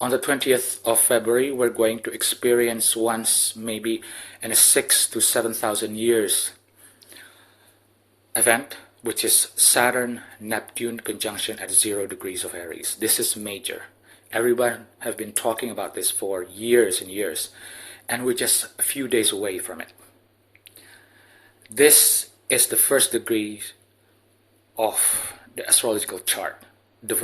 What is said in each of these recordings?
On the 20th of February, we're going to experience once, maybe in a 6 to 7,000 years event, which is Saturn Neptune conjunction at 0 degrees of Aries. This is major. Everyone have been talking about this for years and years, and we're just a few days away from it. This is the first degree of the astrological chart, the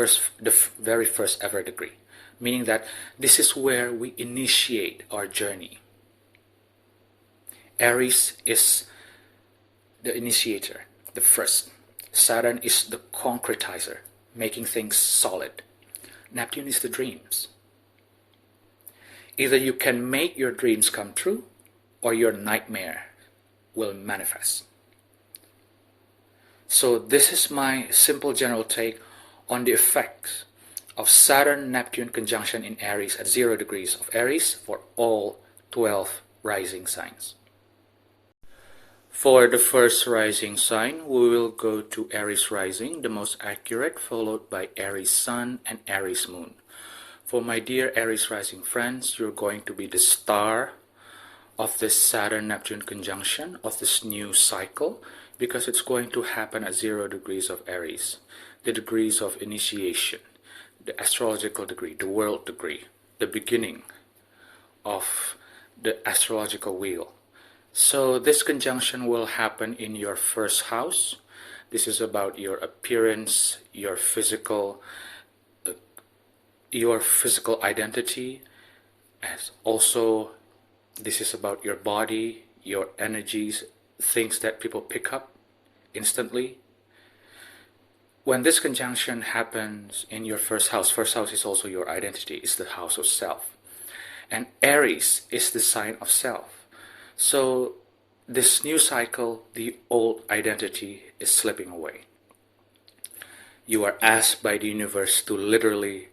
very first ever degree, meaning that this is where we initiate our journey. Aries is the initiator, the first. Saturn is the concretizer, making things solid. Neptune is the dreams. Either you can make your dreams come true, or your nightmare will manifest. So this is my simple general take on the effects of Saturn-Neptune conjunction in Aries at 0 degrees of Aries for all 12 rising signs. For the first rising sign, we will go to Aries rising, the most accurate, followed by Aries sun and Aries moon. For my dear Aries rising friends, you're going to be the star of this Saturn-Neptune conjunction, of this new cycle, because it's going to happen at 0 degrees of Aries, the degrees of initiation, the astrological degree, the world degree, the beginning of the astrological wheel. So this conjunction will happen in your first house. This is about your appearance, your physical identity, as also this is about your body, your energies, things that people pick up instantly. When this conjunction happens in your first house is also your identity, it's the house of self. And Aries is the sign of self. So this new cycle, the old identity is slipping away. You are asked by the universe to literally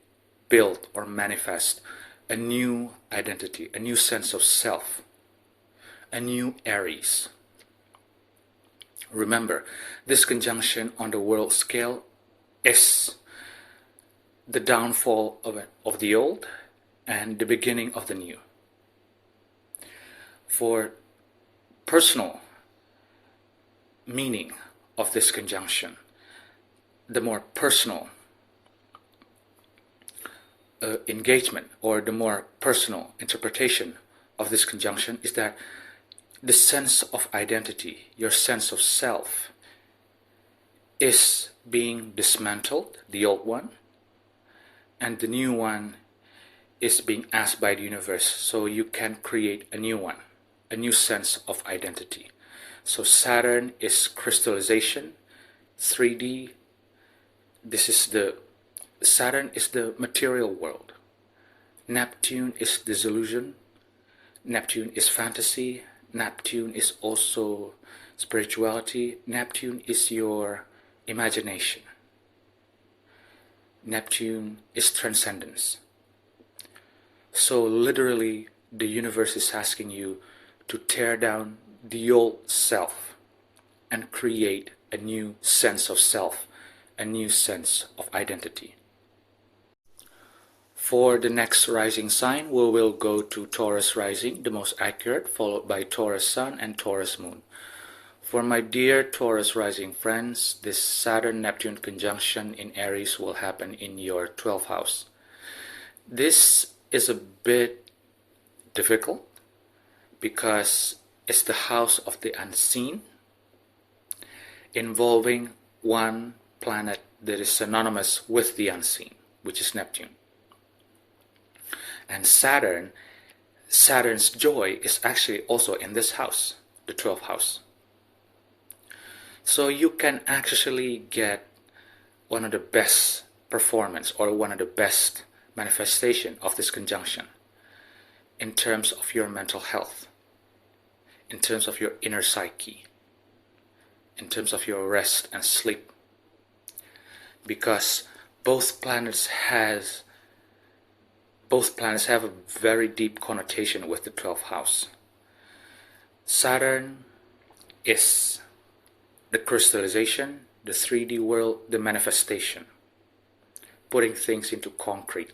build or manifest a new identity, a new sense of self, a new Aries. Remember, this conjunction on the world scale is the downfall of the old and the beginning of the new. For personal meaning of this conjunction, the more personal engagement or the more personal interpretation of this conjunction is that the sense of identity, your sense of self, is being dismantled, the old one, and the new one is being asked by the universe, so you can create a new one, a new sense of identity. So Saturn is crystallization, 3D. Saturn is the material world. Neptune is disillusion. Neptune is fantasy. Neptune is also spirituality. Neptune is your imagination. Neptune is transcendence. So literally, the universe is asking you to tear down the old self and create a new sense of self, a new sense of identity. For the next rising sign, we will go to Taurus rising, the most accurate, followed by Taurus sun and Taurus moon. For my dear Taurus rising friends, this Saturn-Neptune conjunction in Aries will happen in your 12th house. This is a bit difficult because it's the house of the unseen, involving one planet that is synonymous with the unseen, which is Neptune. And Saturn's joy is actually also in this house, the 12th house. So you can actually get one of the best performance or one of the best manifestation of this conjunction in terms of your mental health, in terms of your inner psyche, in terms of your rest and sleep, because both planets have a very deep connotation with the 12th house. Saturn is the crystallization, the 3D world, the manifestation, putting things into concrete.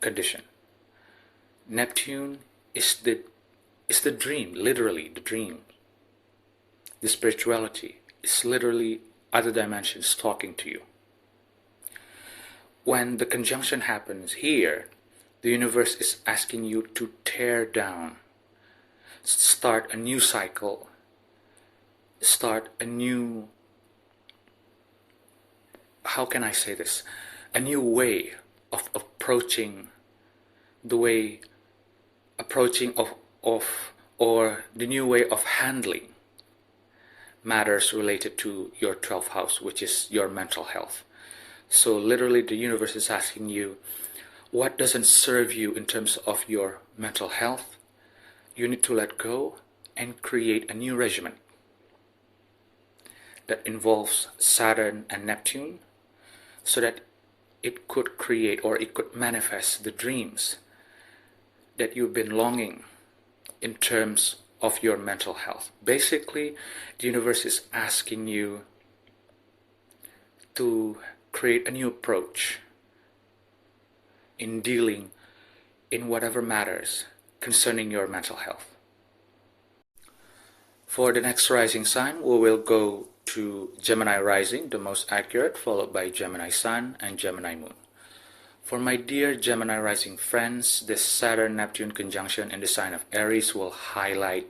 condition. Neptune is the dream, literally the dream. The spirituality is literally other dimensions talking to you. When the conjunction happens here, the universe is asking you to tear down, start a new cycle, start a new, how can I say this? A new way of approaching or the new way of handling matters related to your 12th house, which is your mental health. So literally the universe is asking you, what doesn't serve you in terms of your mental health? You need to let go and create a new regimen that involves Saturn and Neptune, so that it could create or it could manifest the dreams that you've been longing in terms of your mental health. Basically, the universe is asking you to create a new approach in dealing in whatever matters concerning your mental health. For the next rising sign, we will go to Gemini rising, the most accurate, followed by Gemini sun and Gemini moon. For my dear Gemini rising friends, this Saturn-Neptune conjunction in the sign of Aries will highlight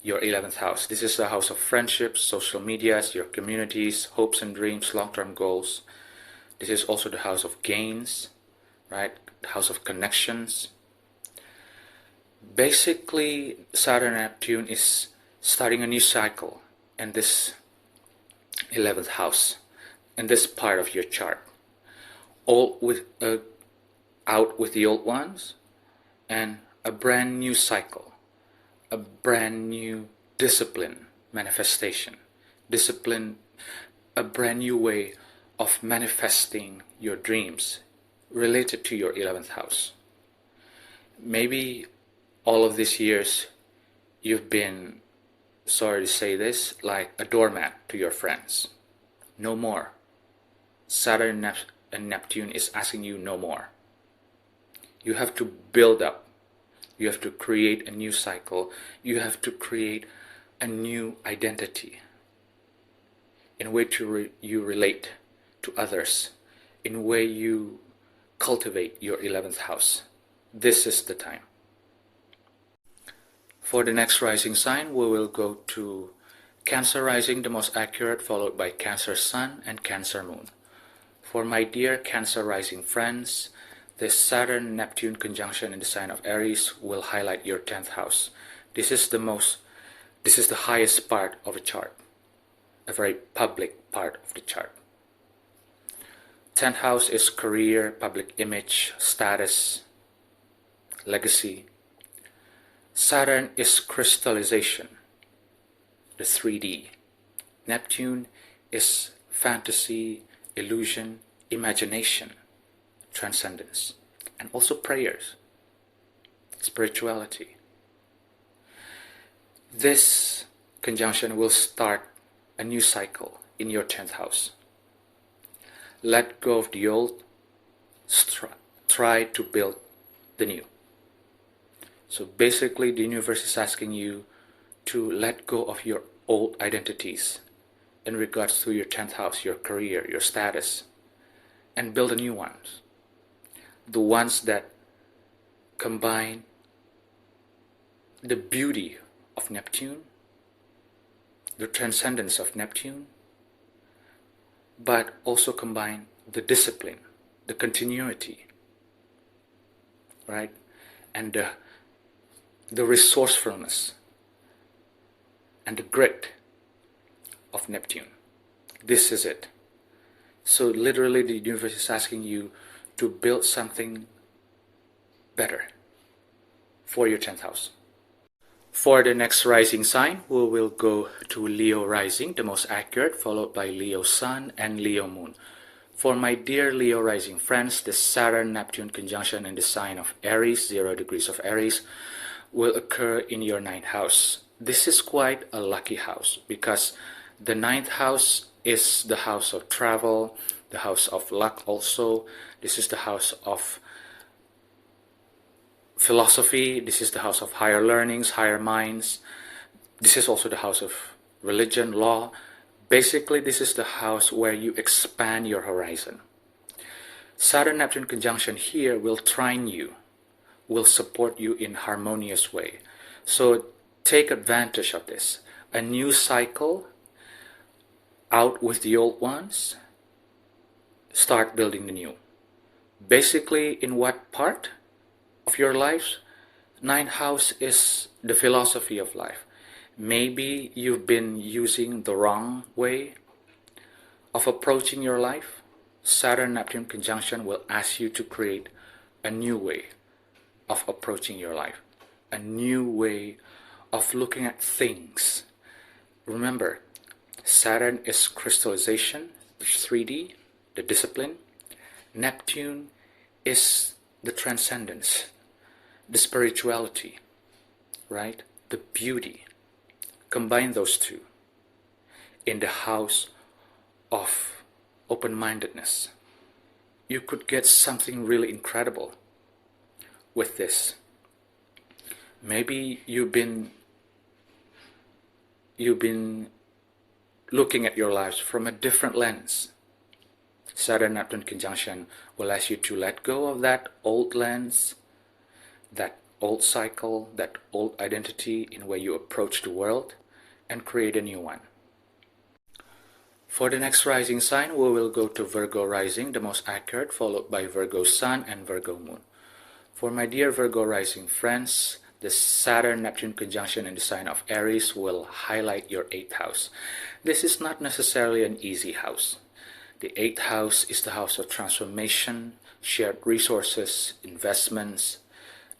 your 11th house. This is the house of friendships, social medias, your communities, hopes and dreams, long-term goals. This is also the house of gains, right? The house of connections. Basically, Saturn-Neptune is starting a new cycle in this 11th house, in this part of your chart. Out with the old ones, and a brand new cycle, a brand new discipline manifestation, a brand new way of manifesting your dreams related to your 11th house. Maybe all of these years you've been, sorry to say this, like a doormat to your friends. No more. Saturn and Neptune is asking you no more. You have to build up. You have to create a new cycle. You have to create a new identity in which you relate to others, in way you cultivate your 11th house. This is the time. For the next rising sign, we will go to Cancer rising, the most accurate, followed by Cancer sun and Cancer moon. For my dear Cancer rising friends, this Saturn-Neptune conjunction in the sign of Aries will highlight your 10th house. This is the highest part of a chart, a very public part of the chart. 10th house is career, public image, status, legacy. Saturn is crystallization, the 3D. Neptune is fantasy, illusion, imagination, transcendence, and also prayers, spirituality. This conjunction will start a new cycle in your 10th house. Let go of the old, try to build the new. So basically the universe is asking you to let go of your old identities in regards to your 10th house, your career, your status, and build a new ones. The ones that combine the beauty of Neptune, the transcendence of Neptune, but also combine the discipline, the continuity, right? And the resourcefulness and the grit of Neptune. This is it. So literally the universe is asking you to build something better for your 10th house. For the next rising sign, we will go to Leo rising, the most accurate, followed by Leo sun and Leo moon. For my dear Leo rising friends, the Saturn-Neptune conjunction in the sign of Aries, 0 degrees of Aries, will occur in your 9th house. This is quite a lucky house because the 9th house is the house of travel, the house of luck also. This is the house of philosophy. This is the house of higher learnings, higher minds. This is also the house of religion, law. Basically, this is the house where you expand your horizon. Saturn-Neptune conjunction here will trine you, will support you in harmonious way. So take advantage of this. A new cycle, out with the old ones, start building the new. Basically, in what part of your life? Ninth house is the philosophy of life. Maybe you've been using the wrong way of approaching your life. Saturn-Neptune conjunction will ask you to create a new way of approaching your life, a new way of looking at things. Remember, Saturn is crystallization, 3D, the discipline. Neptune is the transcendence, the spirituality, right? The beauty. Combine those two in the house of open-mindedness. You could get something really incredible with this. Maybe you've been looking at your lives from a different lens. Saturn-Neptune conjunction will ask you to let go of that old lens, that old cycle, that old identity in where you approach the world, and create a new one. For the next rising sign, we will go to Virgo rising, the most accurate, followed by Virgo sun and Virgo moon. For my dear Virgo rising friends, the Saturn-Neptune conjunction in the sign of Aries will highlight your 8th house. This is not necessarily an easy house. The 8th house is the house of transformation, shared resources, investments,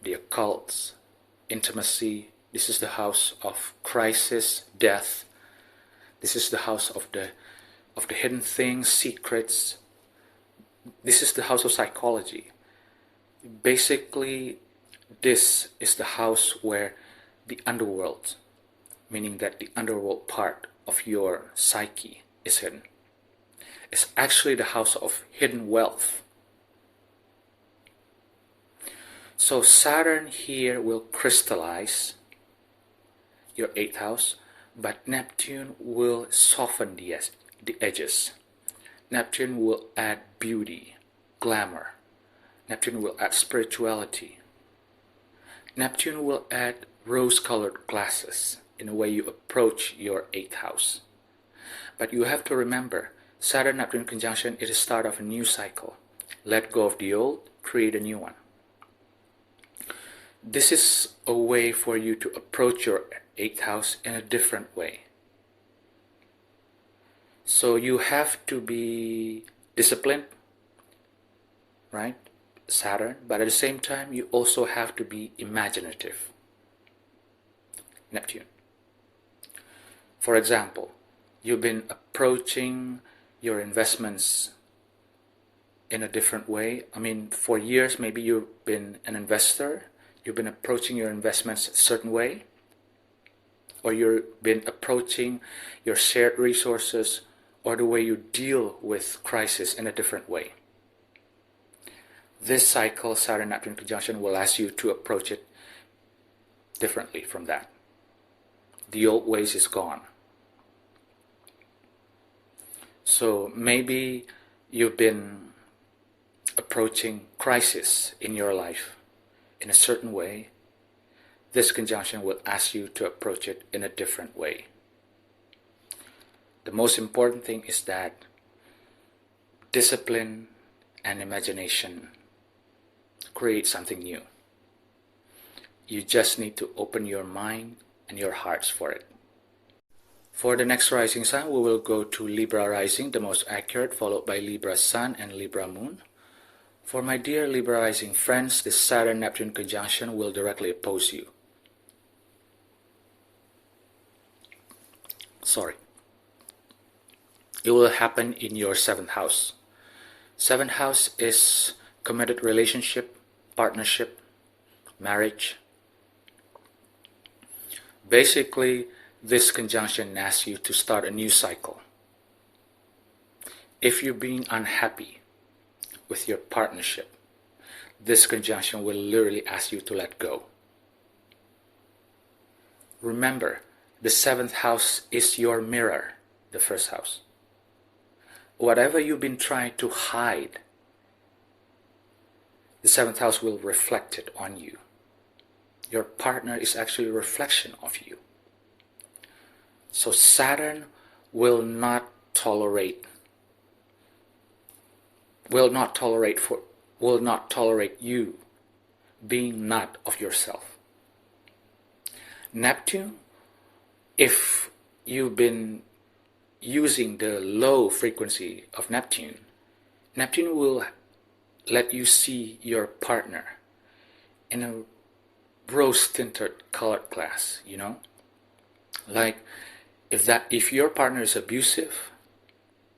the occult, intimacy. This is the house of crisis, death. This is the house of the hidden things, secrets. This is the house of psychology. Basically, this is the house where the underworld, meaning that the underworld part of your psyche is hidden. It's actually the house of hidden wealth. So Saturn here will crystallize your 8th house, but Neptune will soften the edges. Neptune will add beauty, glamour. Neptune will add spirituality. Neptune will add rose-colored glasses in the way you approach your 8th house. But you have to remember, Saturn-Neptune conjunction is the start of a new cycle. Let go of the old, create a new one. This is a way for you to approach your 8th house in a different way. So you have to be disciplined, right? Saturn, but at the same time, you also have to be imaginative. Neptune. For example, you've been approaching your investments in a different way. I mean, for years, maybe you've been an investor. You've been approaching your investments a certain way. Or you've been approaching your shared resources or the way you deal with crisis in a different way. This cycle, Saturn-Neptune conjunction, will ask you to approach it differently from that. The old ways is gone. So maybe you've been approaching crisis in your life in a certain way. This conjunction will ask you to approach it in a different way. The most important thing is that discipline and imagination create something new. You just need to open your mind and your hearts for it. For the next rising sign, we will go to Libra rising, the most accurate, followed by Libra sun and Libra moon. For my dear Libra rising friends, this Saturn-Neptune conjunction will directly oppose you. It will happen in your 7th house. 7th house is committed relationship, partnership, marriage. Basically, this conjunction asks you to start a new cycle. If you're being unhappy with your partnership, this conjunction will literally ask you to let go. Remember, the 7th house is your mirror, the 1st house. Whatever you've been trying to hide, the 7th house will reflect it on you. Your partner is actually a reflection of you. So Saturn will not tolerate you being not of yourself. Neptune, if you've been using the low frequency of Neptune, Neptune will let you see your partner in a rose-tinted colored glass, you know? Like, if your partner is abusive,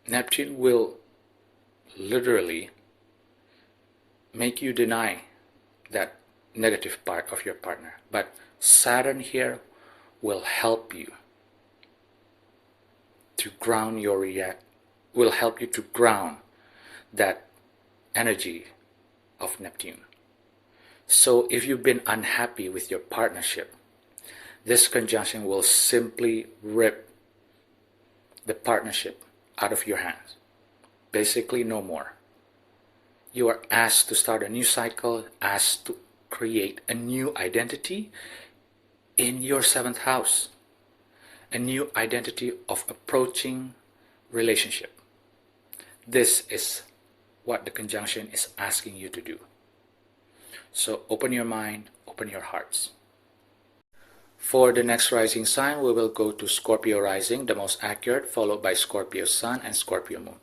Neptune will literally make you deny that negative part of your partner. But Saturn here will help you to ground will help you to ground that energy of Neptune. So if you've been unhappy with your partnership, this conjunction will simply rip the partnership out of your hands. Basically, no more. You are asked to start a new cycle, asked to create a new identity in your 7th house. A new identity of approaching relationship. This is what the conjunction is asking you to do. So open your mind, open your hearts. For the next rising sign, we will go to Scorpio rising, the most accurate, followed by Scorpio sun and Scorpio moon.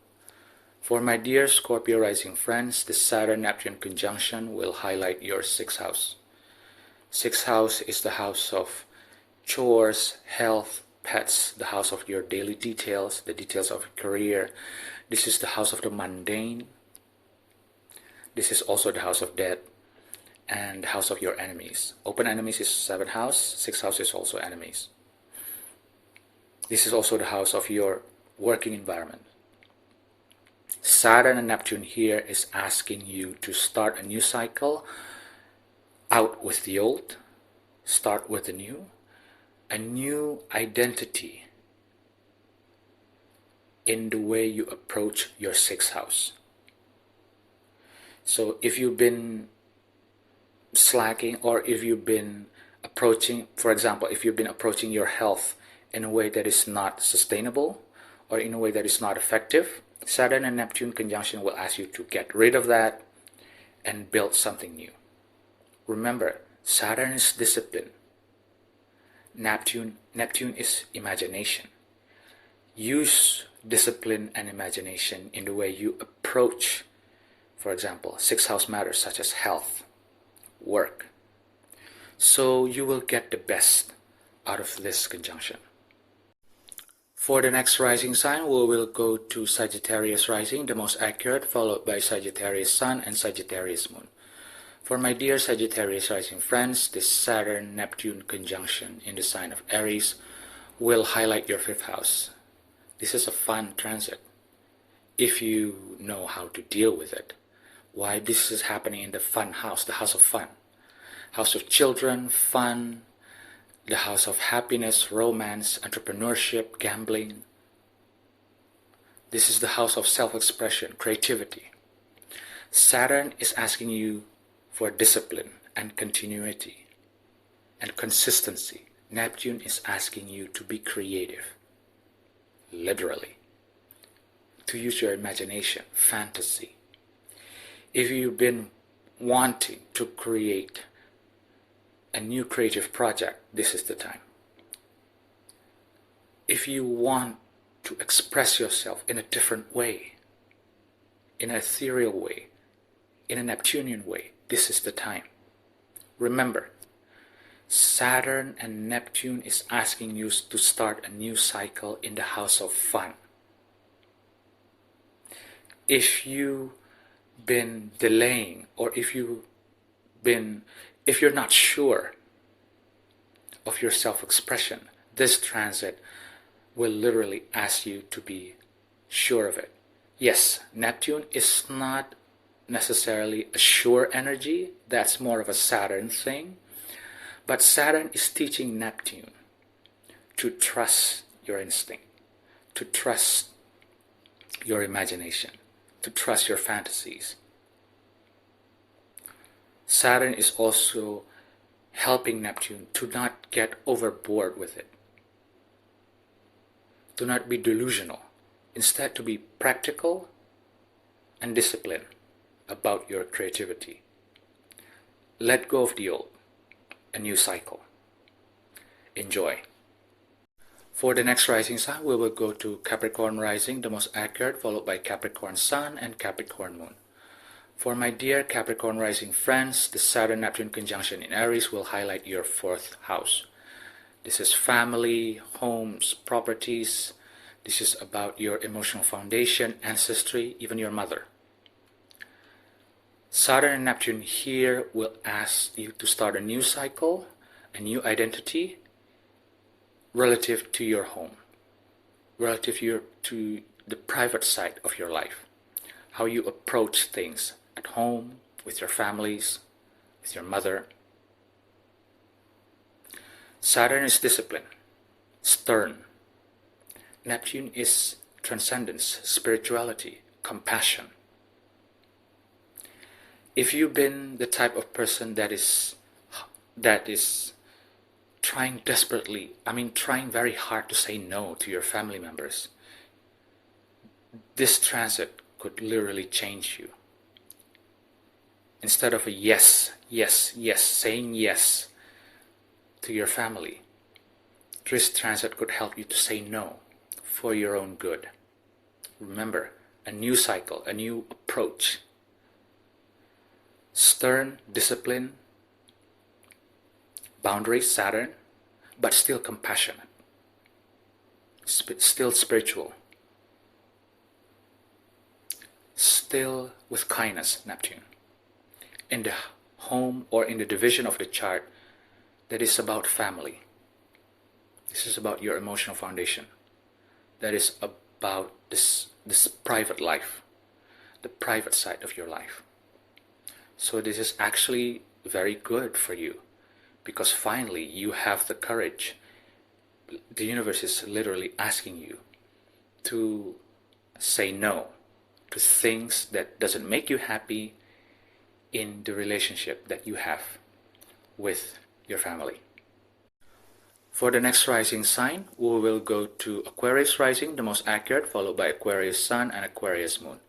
For my dear Scorpio rising friends, the Saturn-Neptune conjunction will highlight your 6th house. 6th house is the house of chores, health, pets, the house of your daily details, the details of your career. This is the house of the mundane. This is also the house of death and the house of your enemies. Open enemies is 7th house, 6th house is also enemies. This is also the house of your working environment. Saturn and Neptune here is asking you to start a new cycle, out with the old, start with the new, a new identity in the way you approach your 6th house. So if you've been slacking, or if you've been approaching, for example, if you've been approaching your health in a way that is not sustainable or in a way that is not effective, Saturn and Neptune conjunction will ask you to get rid of that and build something new. Remember, Saturn is discipline. Neptune is imagination. Use discipline and imagination in the way you approach, for example, 6th house matters such as health, work. So you will get the best out of this conjunction. For the next rising sign, we will go to Sagittarius rising, the most accurate, followed by Sagittarius sun and Sagittarius moon. For my dear Sagittarius rising friends, this Saturn-Neptune conjunction in the sign of Aries will highlight your 5th house. This is a fun transit, if you know how to deal with it. Why this is happening in the fun house, the house of fun. House of children, fun, the house of happiness, romance, entrepreneurship, gambling. This is the house of self-expression, creativity. Saturn is asking you for discipline and continuity and consistency. Neptune is asking you to be creative, literally, to use your imagination, fantasy. If you've been wanting to create a new creative project, this is the time. If you want to express yourself in a different way, in an ethereal way, in a Neptunian way, this is the time. Remember, Saturn and Neptune is asking you to start a new cycle in the house of fun. If you've been delaying, or if you're not sure of your self-expression, this transit will literally ask you to be sure of it. Yes, Neptune is not necessarily a sure energy. That's more of a Saturn thing. But Saturn is teaching Neptune to trust your instinct, to trust your imagination, to trust your fantasies. Saturn is also helping Neptune to not get overboard with it, to not be delusional, instead to be practical and disciplined about your creativity. Let go of the old, a new cycle. Enjoy. For the next rising sign, we will go to Capricorn rising, the most accurate, followed by Capricorn sun and Capricorn moon. For my dear Capricorn rising friends, the Saturn Neptune conjunction in Aries will highlight your 4th house. This is family, homes, properties. This is about your emotional foundation, ancestry, even your mother. Saturn and Neptune here will ask you to start a new cycle, a new identity, relative to your home, relative to the private side of your life, how you approach things at home, with your families, with your mother. Saturn is discipline, stern. Neptune is transcendence, spirituality, compassion. If you've been the type of person that is trying desperately, trying very hard to say no to your family members, this transit could literally change you. Instead of a yes, yes, yes, saying yes to your family, this transit could help you to say no for your own good. Remember, a new cycle, a new approach. Stern, discipline, boundaries, Saturn, but still compassionate, still spiritual, still with kindness, Neptune. In the home or in the division of the chart that is about family. This is about your emotional foundation. That is about this private life, the private side of your life. So this is actually very good for you, because finally you have the courage. The universe is literally asking you to say no to things that doesn't make you happy in the relationship that you have with your family. For the next rising sign, we will go to Aquarius rising, the most accurate, followed by Aquarius sun and Aquarius moon.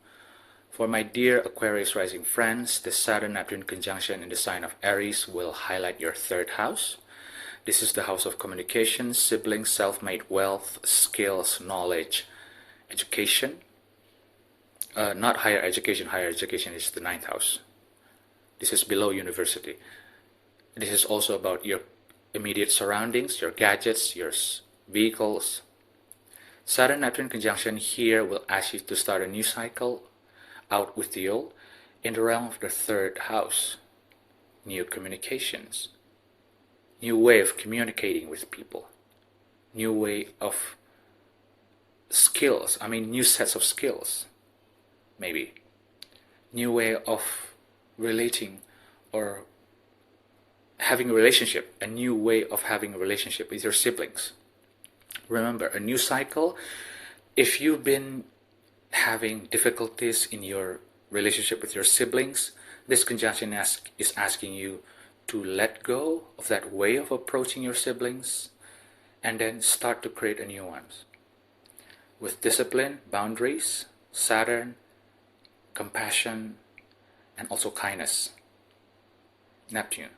For my dear Aquarius rising friends, the Saturn-Neptune conjunction in the sign of Aries will highlight your 3rd house. This is the house of communication, siblings, self-made wealth, skills, knowledge, education. Not higher education is the 9th house. This is below university. This is also about your immediate surroundings, your gadgets, your vehicles. Saturn-Neptune conjunction here will ask you to start a new cycle, out with the old, in the realm of the 3rd house. New communications, new way of communicating with people, new way of skills, new sets of skills, maybe. New way of relating or having a relationship, a new way of having a relationship with your siblings. Remember, a new cycle. If you've been having difficulties in your relationship with your siblings, this conjunction is asking you to let go of that way of approaching your siblings and then start to create a new one. With discipline, boundaries, Saturn, compassion, and also kindness, Neptune.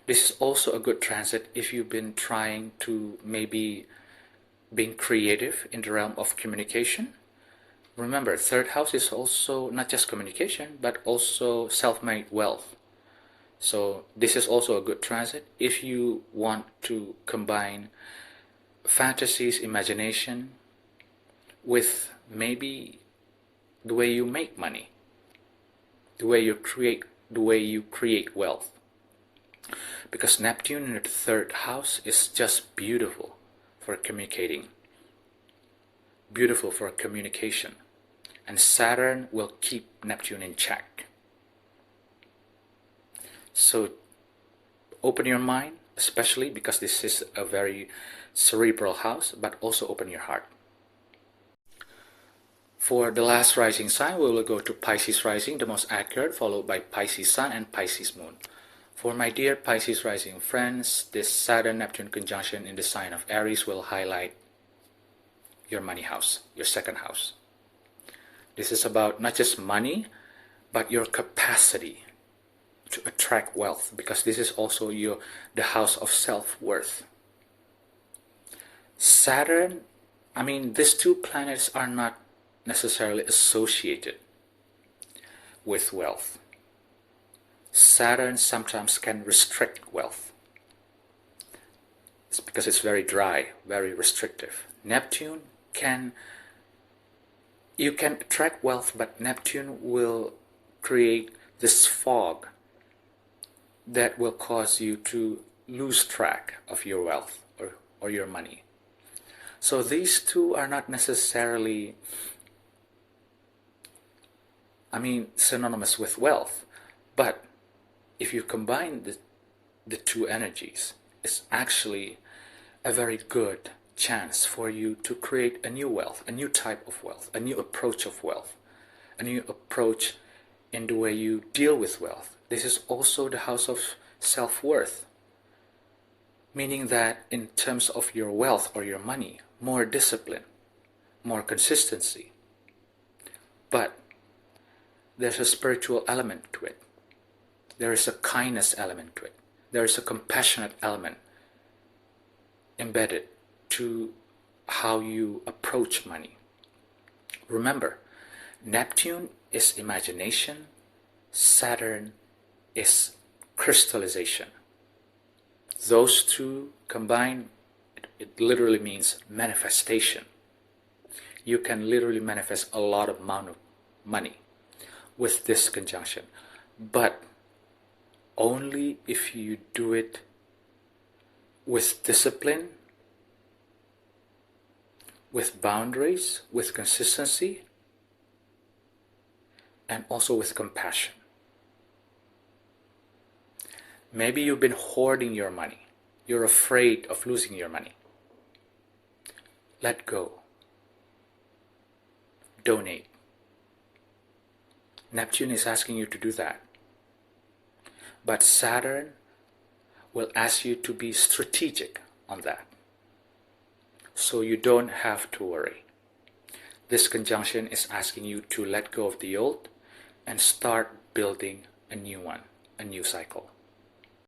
This is also a good transit if you've been trying to maybe being creative in the realm of communication. Remember, 3rd house is also not just communication, but also self-made wealth. So this is also a good transit if you want to combine fantasies, imagination, with maybe the way you make money, the way you create wealth. Because Neptune in the 3rd house is just beautiful for communicating, beautiful for communication, and Saturn will keep Neptune in check. So open your mind, especially because this is a very cerebral house, but also open your heart. For the last rising sign, we will go to Pisces rising, the most accurate, followed by Pisces sun and Pisces moon. For my dear Pisces rising friends, this Saturn Neptune conjunction in the sign of Aries will highlight your money house, your second house. This is about not just money, but your capacity to attract wealth, because this is also the house of self-worth. Saturn, these two planets are not necessarily associated with wealth. Saturn sometimes can restrict wealth. It's because it's very dry, very restrictive. Neptune you can attract wealth, but Neptune will create this fog that will cause you to lose track of your wealth or your money. So these two are not necessarily synonymous with wealth, but if you combine the two energies, it's actually a very good chance for you to create a new wealth, a new type of wealth, a new approach of wealth, a new approach in the way you deal with wealth. This is also the house of self-worth, meaning that in terms of your wealth or your money, more discipline, more consistency. But there's a spiritual element to it. There is a kindness element to it. There is a compassionate element embedded to how you approach money. Remember, Neptune is imagination, Saturn is crystallization. Those two combined, it literally means manifestation. You can literally manifest a lot of amount of money with this conjunction, but only if you do it with discipline, with boundaries, with consistency, and also with compassion. Maybe you've been hoarding your money. You're afraid of losing your money. Let go. Donate. Neptune is asking you to do that. But Saturn will ask you to be strategic on that, so you don't have to worry. This conjunction is asking you to let go of the old and start building a new one, a new cycle.